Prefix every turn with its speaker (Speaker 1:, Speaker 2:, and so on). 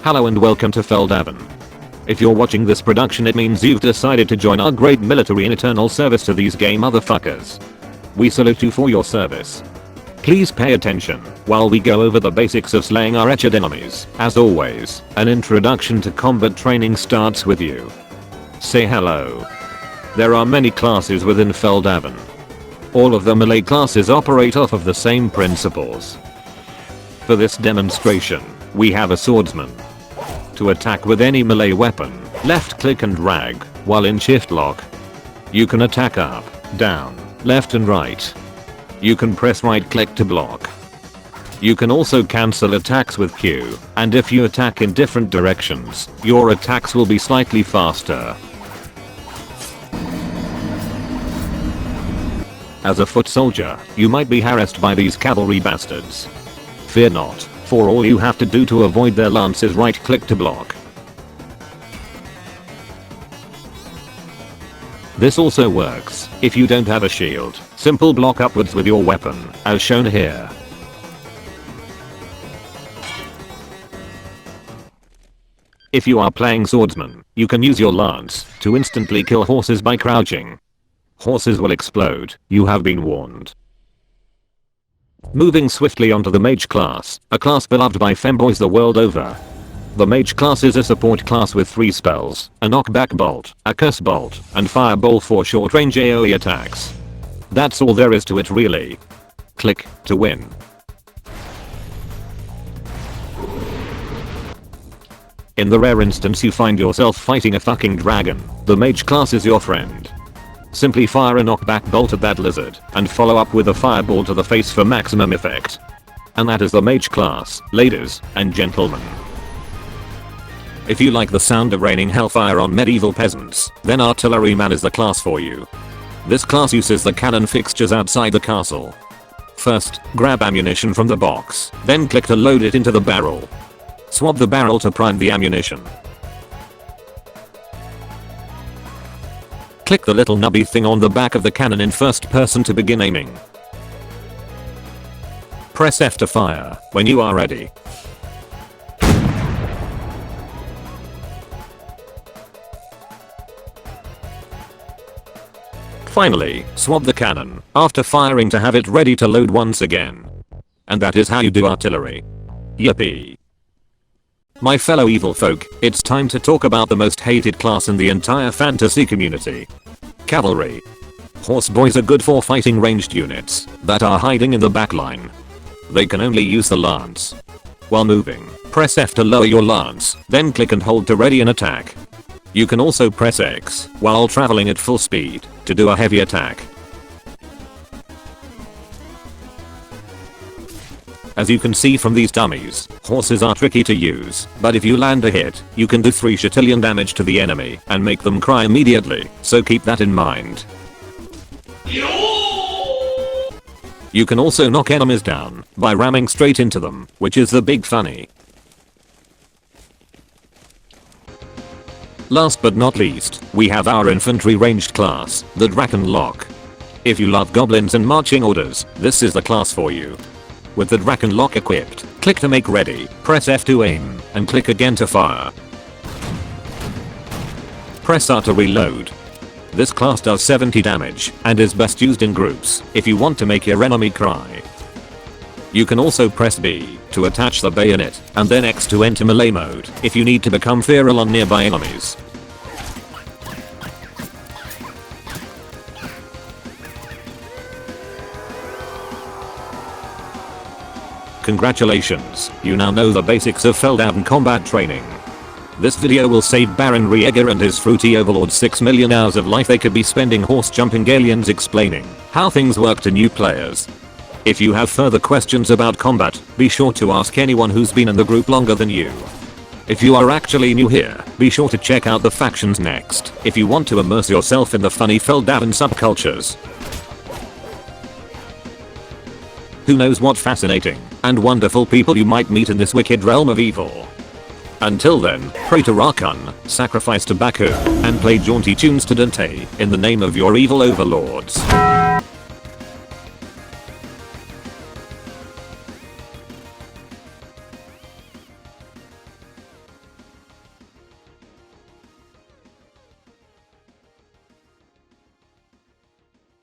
Speaker 1: Hello and welcome to Fel'Davn. If you're watching this production, it means you've decided to join our great military in eternal service to these gay motherfuckers. We salute you for your service. Please pay attention while we go over the basics of slaying our wretched enemies. As always, an introduction to combat training starts with you. Say hello. There are many classes within Fel'Davn. All of the melee classes operate off of the same principles. For this demonstration, we have a swordsman. To attack with any melee weapon, left click and drag while in shift lock. You can attack up, down, left and right. You can press right click to block. You can also cancel attacks with Q, and if you attack in different directions, your attacks will be slightly faster. As a foot soldier, you might be harassed by these cavalry bastards. Fear not, for all you have to do to avoid their lance is right click to block. This also works if you don't have a shield. Simple block upwards with your weapon, as shown here. If you are playing swordsman, you can use your lance to instantly kill horses by crouching. Horses will explode, you have been warned. Moving swiftly onto the mage class, a class beloved by femboys the world over. The mage class is a support class with 3 spells, a knockback bolt, a curse bolt, and fireball for short range AoE attacks. That's all there is to it really. Click to win. In the rare instance you find yourself fighting a fucking dragon, the mage class is your friend. Simply fire a knockback bolt at that lizard and follow up with a fireball to the face for maximum effect. And that is the mage class, ladies and gentlemen. If you like the sound of raining hellfire on medieval peasants, then artilleryman is the class for you. This class uses the cannon fixtures outside the castle. First, grab ammunition from the box, then click to load it into the barrel. Swap the barrel to prime the ammunition. Click the little nubby thing on the back of the cannon in first person to begin aiming. Press F to fire when you are ready. Finally, swap the cannon after firing to have it ready to load once again. And that is how you do artillery. Yippee. My fellow evil folk, it's time to talk about the most hated class in the entire fantasy community. Cavalry. Horse boys are good for fighting ranged units that are hiding in the backline. They can only use the lance. While moving, press F to lower your lance, then click and hold to ready an attack. You can also press X while traveling at full speed to do a heavy attack. As you can see from these dummies, horses are tricky to use, but if you land a hit, you can do 3 shattillion damage to the enemy and make them cry immediately, so keep that in mind. You can also knock enemies down by ramming straight into them, which is the big funny. Last but not least, we have our infantry ranged class, the Draken Lock. If you love goblins and marching orders, this is the class for you. With the Draken Lock equipped, click to make ready, press F to aim, and click again to fire. Press R to reload. This class does 70 damage and is best used in groups if you want to make your enemy cry. You can also press B to attach the bayonet and then X to enter melee mode if you need to become feral on nearby enemies. Congratulations, you now know the basics of Fel'Davn combat training. This video will save Baron Rieger and his fruity overlord 6 million hours of life they could be spending horse jumping aliens explaining how things work to new players. If you have further questions about combat, be sure to ask anyone who's been in the group longer than you. If you are actually new here, be sure to check out the factions next if you want to immerse yourself in the funny Fel'Davn subcultures. Who knows what fascinating and wonderful people you might meet in this wicked realm of evil. Until then, pray to Rakan, sacrifice to Baku, and play jaunty tunes to Dante in the name of your evil overlords.